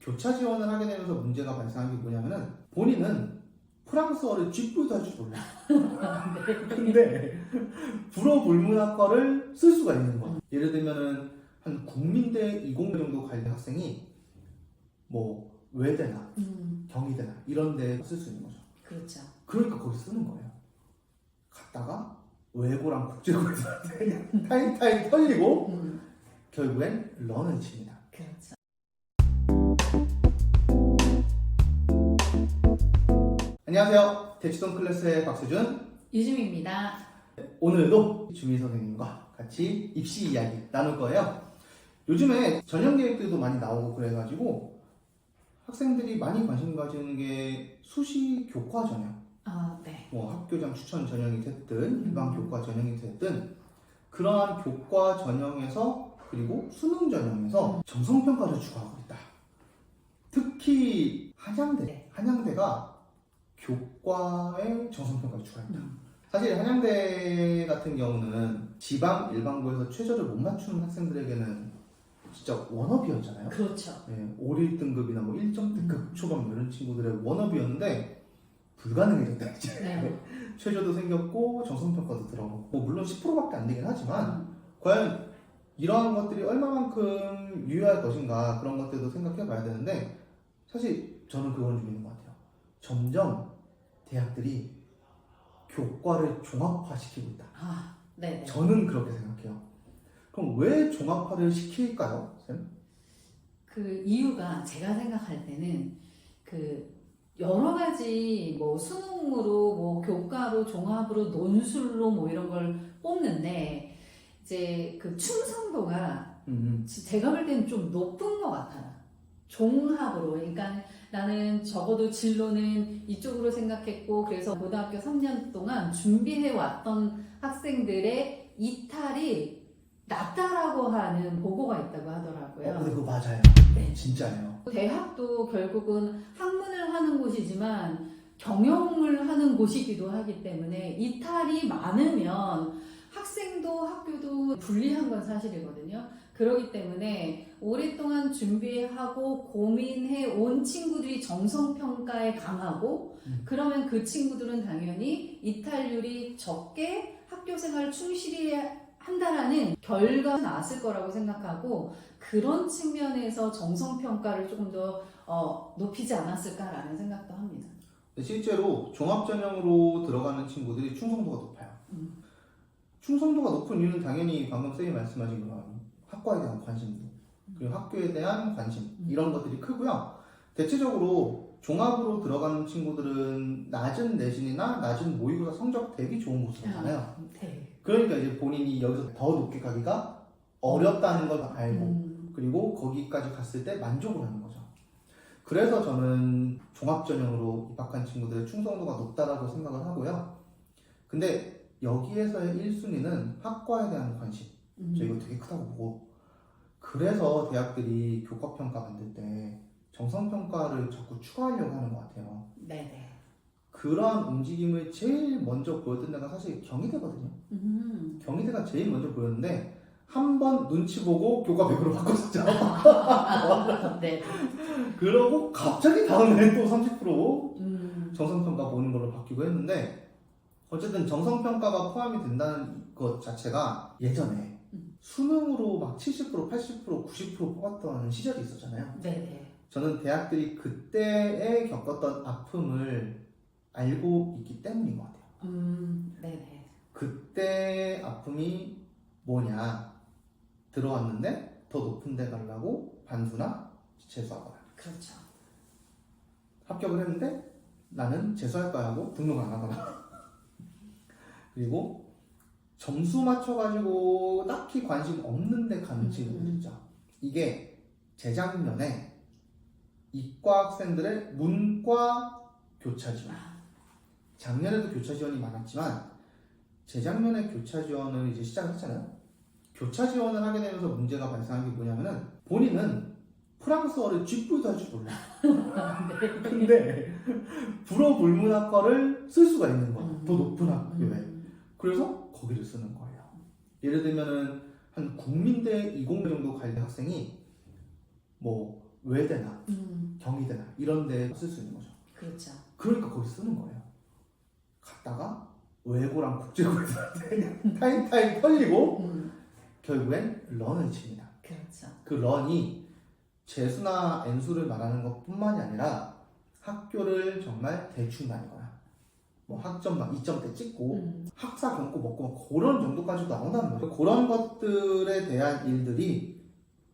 교차 지원을 하게 되면서 문제가 발생한 게 뭐냐면은 본인은 프랑스어를 쥐뿔도 할 줄 몰라. 근데 불어불문학과를 쓸 수가 있는 거야. 예를 들면은 한 국민대 20 정도 관련 학생이 뭐 외대나 경희대나 이런 데 쓸 수 있는 거죠. 그렇죠. 그러니까 거기 쓰는 거예요. 갔다가 외고랑 국제고들한테 타이타이 털리고 결국엔 런을 칩니다. 그렇죠. 안녕하세요. 대치동 클래스의 박수준 유주미입니다. 오늘도 주미 선생님과 같이 입시 이야기 나눌 거예요. 요즘에 전형계획들도 많이 나오고 그래가지고 학생들이 많이 관심 가지는 게 수시 교과 전형, 네. 뭐 학교장 추천 전형이 됐든 일반 교과 전형이 됐든 그러한 교과 전형에서 그리고 수능 전형에서 정성평가를 추구하고 있다. 특히 한양대가 교과에 정성평가를 추구한다. 사실 한양대 같은 경우는 지방 일반고에서 최저를 못 맞추는 학생들에게는 진짜 워너비였잖아요. 그렇죠. 네, 5, 1등급이나 뭐 1점대급 초반 이런 친구들의 워너비였는데 불가능해졌다 이제. 네. 최저도 생겼고 정성평가도 들어가고 뭐 물론 10%밖에 안 되긴 하지만 과연 이러한 것들이 얼마만큼 유효할 것인가 그런 것들도 생각해 봐야 되는데 사실 저는 그건 좀 있는 것 같아요. 점점 대학들이 교과를 종합화시키고 있다. 네. 저는 그렇게 생각해요. 그럼 왜 종합화를 시킬까요, 쌤? 그 이유가 제가 생각할 때는 그 여러 가지 뭐 수능으로 뭐 교과로 종합으로 논술로 뭐 이런 걸 뽑는데 이제 그 충성도가 제가 볼 때는 좀 높은 것 같아요. 종합으로. 그러니까 나는 적어도 진로는 이쪽으로 생각했고 그래서 고등학교 3년 동안 준비해 왔던 학생들의 이탈이 낮다라고 하는 보고가 있다고 하더라고요. 근데 그거 맞아요. 네. 진짜예요. 대학도 결국은 학문을 하는 곳이지만 경영을 하는 곳이기도 하기 때문에 이탈이 많으면 학생도 학교도 불리한 건 사실이거든요. 그렇기 때문에 오랫동안 준비하고 고민해 온 친구들이 정성평가에 강하고 그러면 그 친구들은 당연히 이탈률이 적게 학교생활 충실히 한다라는 결과가 나왔을 거라고 생각하고 그런 측면에서 정성평가를 조금 더 높이지 않았을까라는 생각도 합니다. 실제로 종합전형으로 들어가는 친구들이 충성도가 높아요. 충성도가 높은 이유는 당연히 방금 쌤이 말씀하신 그런 학과에 대한 관심도 그리고 학교에 대한 관심 이런 것들이 크고요. 대체적으로 종합으로 들어가는 친구들은 낮은 내신이나 낮은 모의고사 성적 대비 좋은 곳으로 가요. 네. 그러니까 이제 본인이 여기서 더 높게 가기가 어렵다는 걸 알고 그리고 거기까지 갔을 때 만족을 하는 거죠. 그래서 저는 종합전형으로 입학한 친구들의 충성도가 높다라고 생각을 하고요. 근데 여기에서의 1순위는 학과에 대한 관심. 저 이거 되게 크다고 보고 그래서 대학들이 교과평가 만들 때 정성평가를 자꾸 추가하려고 하는 것 같아요. 네네. 그러한 움직임을 제일 먼저 보였던 데가 사실 경희대거든요. 경희대가 제일 먼저 보였는데 한 번 눈치 보고 교과 100으로 바꿨었죠. 네. 그러고 갑자기 다음에 또 30% 정성평가 보는 걸로 바뀌고 했는데 어쨌든 정성평가가 포함이 된다는 것 자체가 예전에 수능으로 막 70%, 80%, 90% 뽑았던 시절이 있었잖아요. 네네. 저는 대학들이 그때에 겪었던 아픔을 알고 있기 때문인 것 같아요. 네네. 그때 아픔이 뭐냐? 들어왔는데 더 높은 데 가려고 반수나 재수하거나. 그렇죠. 합격을 했는데 나는 재수할 거야 하고 등록 안 하거나. 그리고 점수 맞춰가지고 딱히 관심 없는 데 가는 친구들 있죠. 이게 재작년에 이과 학생들의 문과 교차 지원. 작년에도 교차 지원이 많았지만 재작년에 교차 지원을 이제 시작을 했잖아요. 교차 지원을 하게 되면서 문제가 발생한 게 뭐냐면은 본인은 프랑스어를 쥐뿔도 할 줄 몰라. 근데 불어불문학과를 쓸 수가 있는 거야. 더 높은 학교에. 그래서 거기를 쓰는 거예요. 예를 들면은 한 국민대 20 정도 관련 학생이 뭐 외대나 경희대나 이런 데 쓸 수 있는 거죠. 그렇죠. 그러니까 거기 쓰는 거예요. 갔다가 외고랑 국제고에서 타임타임 털리고 결국엔 런을 칩니다. 그렇죠. 그 런이 재수나 N수를 말하는 것뿐만이 아니라 학교를 정말 대충 다니거나 뭐 학점 막 2점대 찍고 학사 경고 먹고 막 그런 정도까지도 나온다는 거예요. 그런 것들에 대한 일들이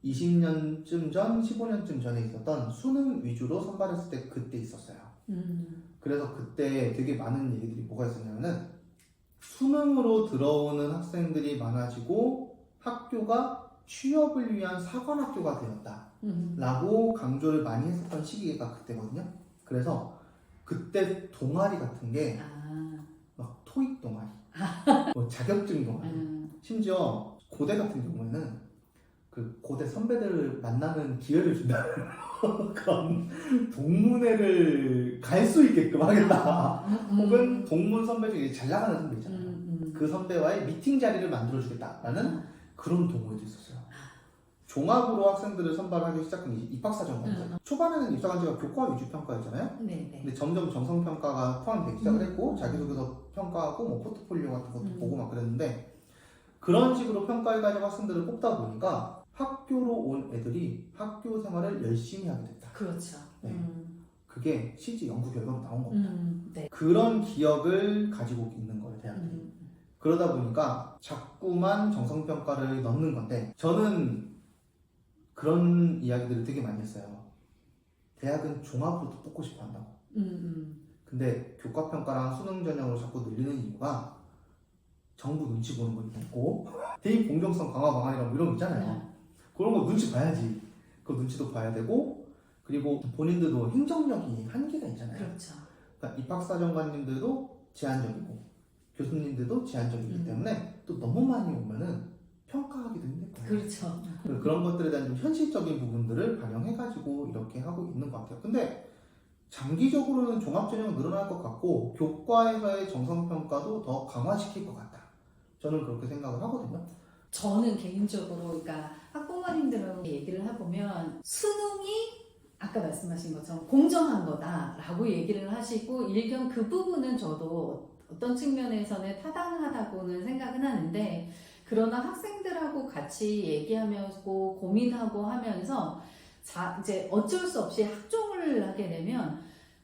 20년쯤 전, 15년쯤 전에 있었던 수능 위주로 선발했을 때 그때 있었어요. 그래서 그때 되게 많은 얘기들이 뭐가 있었냐면은 수능으로 들어오는 학생들이 많아지고 학교가 취업을 위한 사관학교가 되었다 라고 강조를 많이 했었던 시기가 그때거든요. 그래서 그때 동아리 같은 게 막 토익 동아리, 뭐 자격증 동아리, 심지어 고대 같은 경우에는 그 고대 선배들을 만나는 기회를 준다는 그런 동문회를 갈 수 있게끔 하겠다. 혹은 동문 선배 중에 잘 나가는 선배 있잖아요. 그 선배와의 미팅 자리를 만들어주겠다라는 그런 동호회도 있었어요. 종합으로 학생들을 선발하기 시작한 입학사정관제. 초반에는 입사관제가 교과 위주 평가였잖아요. 근데 점점 정성평가가 포함되기 시작을 했고 자기소개서 평가하고 뭐 포트폴리오 같은 것도 보고 막 그랬는데 그런 식으로 평가해가지고 학생들을 뽑다 보니까 학교로 온 애들이 학교 생활을 열심히 하게 됐다. 그렇죠. 네. 그게 실제 연구 결과로 나온 겁니다. 네. 그런 기억을 가지고 있는 거예요, 대학들이. 그러다 보니까 자꾸만 정성평가를 넣는 건데 저는 그런 이야기들을 되게 많이 했어요. 대학은 종합으로도 뽑고 싶어 한다고. 근데 교과평가랑 수능 전형으로 자꾸 늘리는 이유가 정부 눈치 보는 거 있고 대입 공정성 강화 방안이라고 이런 거 있잖아요. 그런 거 눈치 봐야지. 그 눈치도 봐야 되고 그리고 본인들도 행정력이 한계가 있잖아요. 그렇죠. 그러니까 입학사정관님들도 제한적이고 교수님들도 제한적이기 때문에 또 너무 많이 오면은 평가하기도 힘들 거예요. 그렇죠. 그런 것들에 대한 좀 현실적인 부분들을 반영해가지고 이렇게 하고 있는 것 같아요. 근데 장기적으로는 종합전형은 늘어날 것 같고 교과에서의 정성평가도 더 강화시킬 것 같다. 저는 그렇게 생각을 하거든요. 저는 개인적으로 그러니까 학부모님들하고 얘기를 해보면 수능이 아까 말씀하신 것처럼 공정한 거다라고 얘기를 하시고 일견 그 부분은 저도 어떤 측면에서는 타당하다고는 생각은 하는데 그러나 학생들하고 같이 얘기하면서 고민하고 하면서 이제 어쩔 수 없이 학종을 하게 되면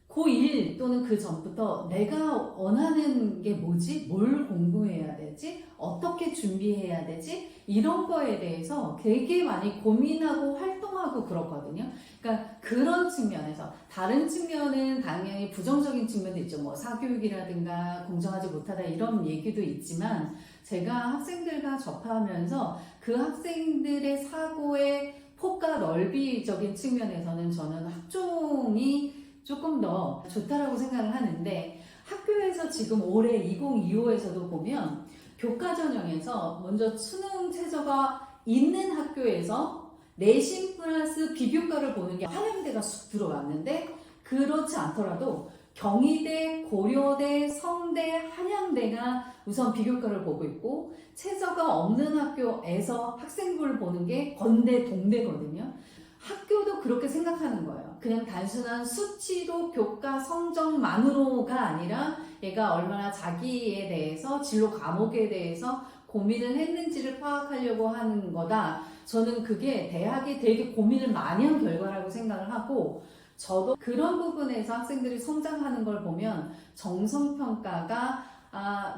고1 또는 그 전부터 내가 원하는 게 뭐지? 뭘 공부해야 되지? 어떻게 준비해야 되지? 이런 거에 대해서 되게 많이 고민하고 활동하고 그렇거든요. 그러니까 그런 측면에서 다른 측면은 당연히 부정적인 측면도 있죠. 뭐 사교육이라든가 공정하지 못하다 이런 얘기도 있지만 제가 학생들과 접하면서 그 학생들의 사고의 폭과 넓이적인 측면에서는 저는 학종이 조금 더 좋다라고 생각을 하는데 학교에서 지금 올해 2025에서도 보면 교과 전형에서 먼저 수능 최저가 있는 학교에서 내신 플러스 비교과를 보는 게 한양대가 쑥 들어왔는데 그렇지 않더라도 경희대, 고려대, 성대, 한양대가 우선 비교과를 보고 있고 최저가 없는 학교에서 학생부를 보는 게 건대, 동대거든요. 학교도 그렇게 생각하는 거예요. 그냥 단순한 수치로 교과 성적만으로가 아니라 얘가 얼마나 자기에 대해서 진로 과목에 대해서 고민을 했는지를 파악하려고 하는 거다. 저는 그게 대학이 되게 고민을 많이 한 결과라고 생각을 하고 저도 그런 부분에서 학생들이 성장하는 걸 보면 정성평가가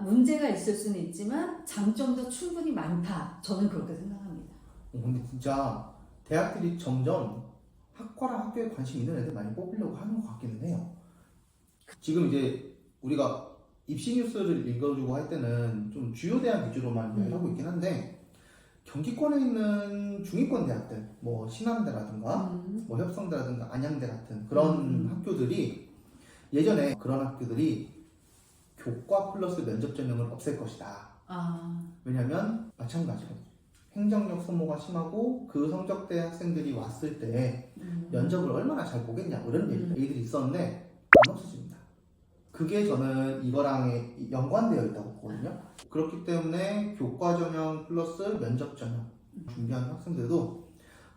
문제가 있을 수는 있지만 장점도 충분히 많다. 저는 그렇게 생각합니다. 근데 진짜 대학들이 점점 학과랑 학교에 관심 있는 애들 많이 뽑으려고 하는 것 같기는 해요. 지금 이제 우리가 입시 뉴스를 읽어주고 할 때는 좀 주요 대학 위주로만 이야기를 하고 있긴 한데 경기권에 있는 중위권 대학들, 뭐 신한대라든가 뭐 협성대라든가 안양대 같은 그런 학교들이 예전에 그런 학교들이 교과 플러스 면접 전형을 없앨 것이다. 왜냐면 마찬가지로 행정력 소모가 심하고 그 성적대 학생들이 왔을 때 면접을 얼마나 잘 보겠냐 이런 얘기들이 있었는데 안 없어집니다. 그게 저는 이거랑 연관되어 있다고 보거든요. 그렇기 때문에 교과 전형 플러스 면접 전형 준비하는 학생들도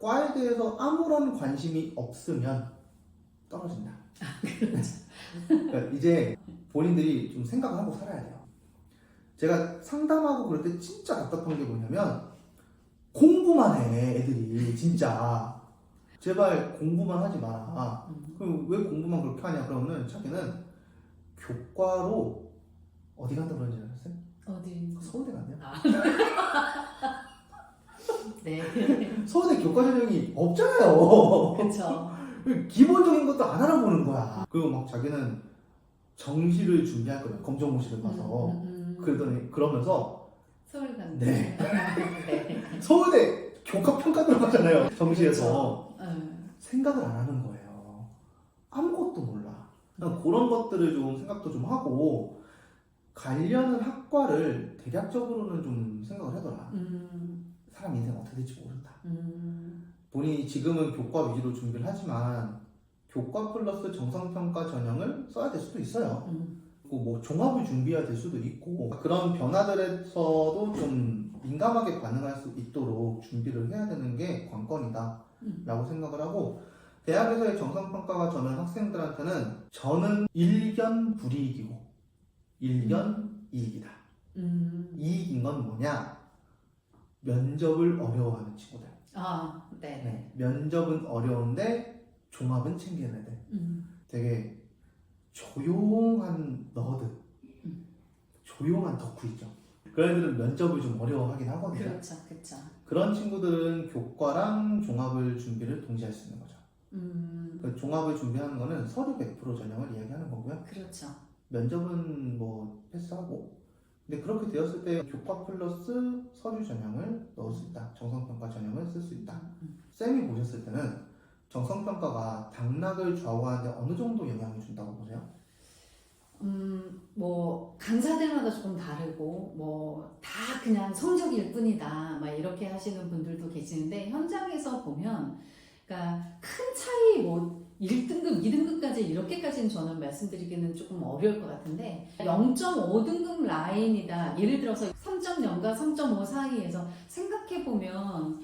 과에 대해서 아무런 관심이 없으면 떨어진다. 그러니까 이제 본인들이 좀 생각을 하고 살아야 돼요. 제가 상담하고 그럴 때 진짜 답답한 게 뭐냐면 공부만 해 애들이 진짜 제발 공부만 하지 마라. 그럼 왜 공부만 그렇게 하냐 그러면 자기는 교과로 어디 간다 그런지 알았어요? 어디? 서울대 간대요. 아. 네. 서울대 교과 전형이 없잖아요. 그렇죠. 기본적인 것도 안 알아보는 거야. 그리고 막 자기는 정시를 준비할 거예요. 검정고시를 봐서. 그러더니 그러면서 서울 간다. 네. 네. 서울대 교과 평가 들어가잖아요. 정시에서. 그렇죠. 생각을 안 하는 거예요. 아무것도 몰라. 그런 것들을 좀 생각도 좀 하고 가려는 학과를 대략적으로는 좀 생각을 해둬라. 사람 인생 어떻게 될지 모른다. 본인이 지금은 교과 위주로 준비를 하지만 교과 플러스 정성평가 전형을 써야 될 수도 있어요. 그리고 뭐 종합을 준비해야 될 수도 있고 그런 변화들에서도 좀 민감하게 반응할 수 있도록 준비를 해야 되는 게 관건이다 라고 생각을 하고 대학에서의 정성평가가 저는 학생들한테는 저는 일견 불이익이고 일견 이익이다. 이익인 건 뭐냐? 면접을 어려워하는 친구들. 아, 네. 네, 면접은 어려운데 종합은 챙기는 애들. 되게 조용한 너드, 조용한 덕후이죠. 그런 애들은 면접을 좀 어려워하긴 하거든요. 그렇죠, 그렇죠. 그런 친구들은 교과랑 종합을 준비를 동시에 할 수 있는 거죠. 그 종합을 준비하는 거는 서류 100% 전형을 이야기하는 거고요. 그렇죠. 면접은 뭐 패스하고. 근데 그렇게 되었을 때 교과 플러스 서류 전형을 넣을 수 있다. 정성평가 전형을 쓸 수 있다. 쌤이 보셨을 때는 정성평가가 당락을 좌우하는데 어느 정도 영향을 준다고 보세요? 뭐 강사들마다 조금 다르고 뭐 다 그냥 성적일 뿐이다 막 이렇게 하시는 분들도 계시는데 현장에서 보면 그러니까 큰 차이 뭐 1등급, 2등급까지 이렇게까지는 저는 말씀드리기는 조금 어려울 것 같은데 0.5등급 라인이다. 예를 들어서 3.0과 3.5 사이에서 생각해보면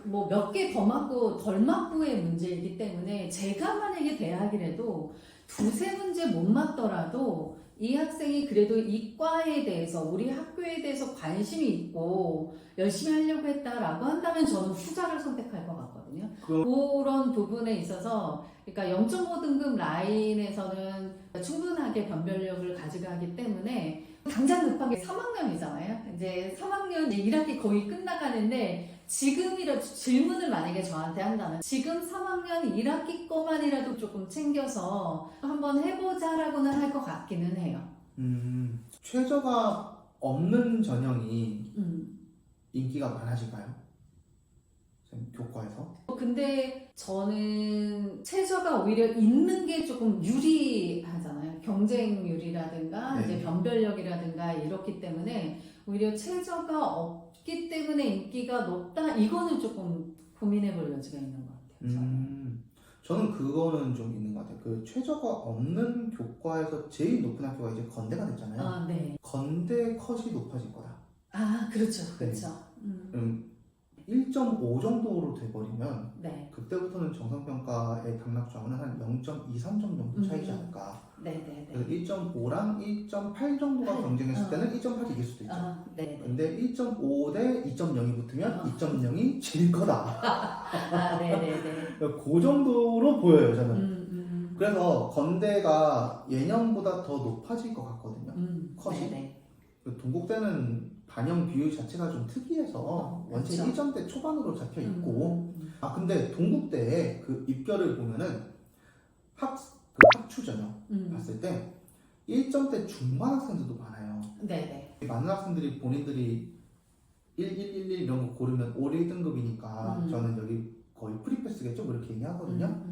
뭐 몇 개 더 맞고 덜 맞고의 문제이기 때문에 제가 만약에 대학이라도 두세 문제 못 맞더라도 이 학생이 그래도 이 과에 대해서 우리 학교에 대해서 관심이 있고 열심히 하려고 했다라고 한다면 저는 후자를 선택할 것 같거든요. 그런 부분에 있어서 그러니까 0.5등급 라인에서는 충분하게 변별력을 가져가기 때문에 당장 급하게 3학년이잖아요. 이제 3학년 1학기 거의 끝나가는데 지금이라도 질문을 만약에 저한테 한다면 지금 3학년 1학기 거만이라도 조금 챙겨서 한번 해보자라고는 할 것 같기는 해요. 최저가 없는 전형이 인기가 많아질까요? 교과에서? 근데 저는 최저가 오히려 있는 게 조금 유리하잖아요. 경쟁률이라든가 네. 이제 변별력이라든가 이렇기 때문에 오히려 최저가 없기 때문에 인기가 높다. 이거는 조금 고민해볼 여지가 있는 것 같아요. 저는 그거는 좀 있는 것 같아요. 그 최저가 없는 교과에서 제일 높은 학교가 이제 건대가 됐잖아요. 아, 네. 건대 컷이 높아질 거다. 아, 그렇죠, 네. 그렇죠. 1.5 정도로 돼버리면 네, 그때부터는 정성평가의 당락 좌우는 한 0.23점 정도 차이지 않을까. 네, 네, 그래서 네. 1.5랑 1.8 정도가 경쟁했을 때는 1.8이 이길 수도 있죠. 아, 네, 네. 근데 1.5 대 2.0이 붙으면 2.0이 질 거다. 아, 네, 네, 네. 그 정도로 보여요, 저는. 그래서 건대가 예년보다 더 높아질 것 같거든요. 컷이. 네, 네. 동국대는 반영 비율 자체가 좀 특이해서 원체 그렇죠. 1점대 초반으로 잡혀 있고 근데 동국대의 그 입결을 보면은 그 학추 전형 봤을 때 1점대 중반 학생들도 많아요. 네, 네. 많은 학생들이 본인들이 1111 이런 거 고르면 5, 1등급이니까 저는 여기 거의 프리패스겠죠? 뭐 이렇게 얘기하거든요.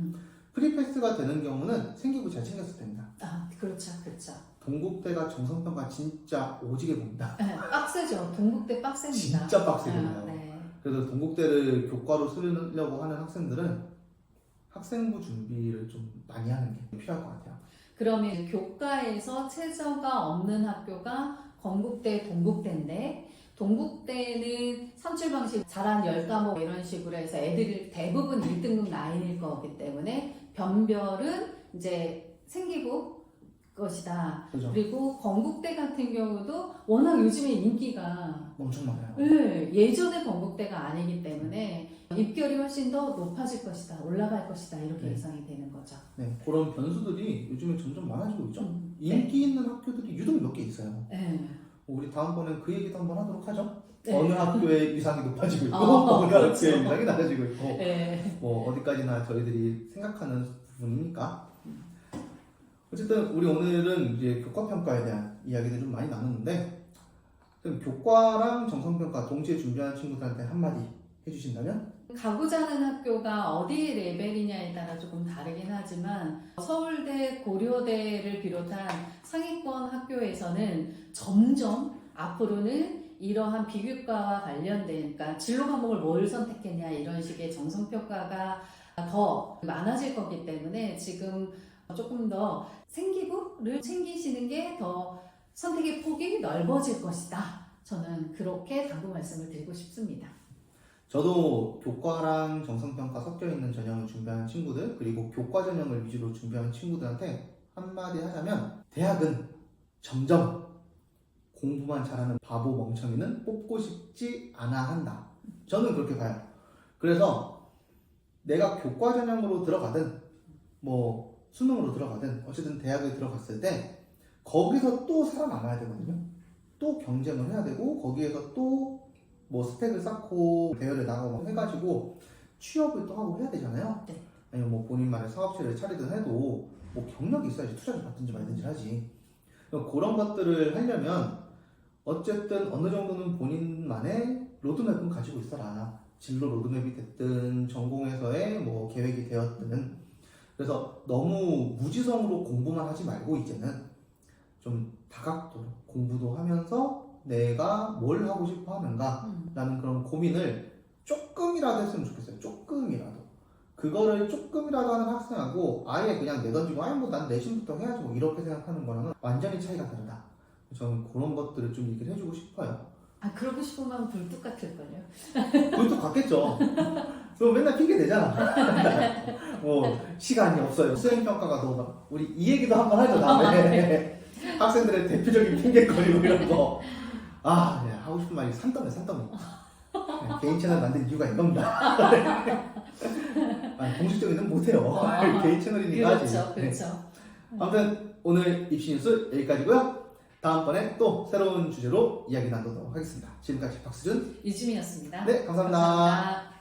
프리패스가 되는 경우는 생기부 잘 챙겼을 때입니다. 아, 그렇죠, 그렇죠. 동국대가 정성평가 진짜 오지게 봅니다. 네, 빡세죠. 동국대 빡셉니다. 진짜 빡세거든요. 아, 네. 그래서 동국대를 교과로 쓰려고 하는 학생들은 학생부 준비를 좀 많이 하는 게 필요할 것 같아요. 그러면 교과에서 최저가 없는 학교가 건국대, 동국대인데 동국대는 선출 방식 잘한 10과목 이런 식으로 해서 애들이 대부분 1등급 라인일 거기 때문에 변별은 이제 생기부 것이다. 그죠? 그리고 건국대 같은 경우도 워낙 요즘에 인기가 엄청 많아요. 네, 예전의 건국대가 아니기 때문에 입결이 훨씬 더 높아질 것이다, 올라갈 것이다 이렇게 네. 예상이 되는 거죠. 네, 그런 변수들이 요즘에 점점 많아지고 있죠. 네. 인기 있는 학교들이 유독 몇 개 있어요. 네. 우리 다음번엔 그 얘기도 한번 하도록 하죠. 네. 어느 학교의 위상이 높아지고 있고 어느 그렇죠. 학교의 위상이 낮아지고 있고 네. 뭐 어디까지나 저희들이 생각하는 부분이니까. 어쨌든 우리 오늘은 이제 교과평가에 대한 이야기를 좀 많이 나눴는데, 그럼 교과랑 정성평가 동시에 준비하는 친구들한테 한마디 해주신다면? 가고자 하는 학교가 어디 레벨이냐에 따라 조금 다르긴 하지만 서울대, 고려대를 비롯한 상위권 학교에서는 점점 앞으로는 이러한 비교과와 관련된, 그러니까 진로 과목을 뭘 선택했냐 이런 식의 정성평가가 더 많아질 거기 때문에 지금 조금 더 생기부를 챙기시는 게 더 선택의 폭이 넓어질 것이다. 저는 그렇게 당부 말씀을 드리고 싶습니다. 저도 교과랑 정성평가 섞여있는 전형을 준비하는 친구들, 그리고 교과 전형을 위주로 준비하는 친구들한테 한마디 하자면, 대학은 점점 공부만 잘하는 바보 멍청이는 뽑고 싶지 않아 한다. 저는 그렇게 봐요. 그래서 내가 교과 전형으로 들어가든 뭐 수능으로 들어가든 어쨌든 대학에 들어갔을 때 거기서 또 살아남아야 되거든요. 또 경쟁을 해야 되고 거기에서 또 뭐 스펙을 쌓고 대회를 나가고 해가지고 취업을 또 하고 해야 되잖아요. 네. 아니면 뭐 본인만의 사업체를 차리든 해도 뭐 경력이 있어야지 투자를 받든지 말든지 하지. 그런 것들을 하려면 어쨌든 어느 정도는 본인만의 로드맵은 가지고 있어라. 진로 로드맵이 됐든 전공에서의 뭐 계획이 되었든. 그래서 너무 무지성으로 공부만 하지 말고 이제는 좀 다각도로 공부도 하면서 내가 뭘 하고 싶어 하는가 라는 그런 고민을 조금이라도 했으면 좋겠어요. 조금이라도. 그거를 조금이라도 하는 학생하고 아예 그냥 내던지고 아예 뭐 난 내신부터 해야지 뭐 이렇게 생각하는 거랑은 완전히 차이가 다르다. 저는 그런 것들을 좀 얘기를 해주고 싶어요. 아, 그러고 싶으면 불뚝 같을걸요. 그것도 같겠죠. 그럼 맨날 핑계 대잖아. 뭐 시간이 없어요. 수행평가가 너무 막 우리 이 얘기도 한번 하죠 다음에. 학생들의 대표적인 핑계거리고 이런 거. 아, 네, 하고 싶은 말이 산더미. 네, 개인 채널 만든 이유가 이겁니다. 아니, 공식적이는 못해요. 개인 채널이니까 하지. 그렇죠, 그렇죠. 네. 아무튼 오늘 입시 뉴스 여기까지고요. 다음번에 또 새로운 주제로 이야기 나누도록 하겠습니다. 지금까지 박수준, 유주미였습니다. 네, 감사합니다. 감사합니다.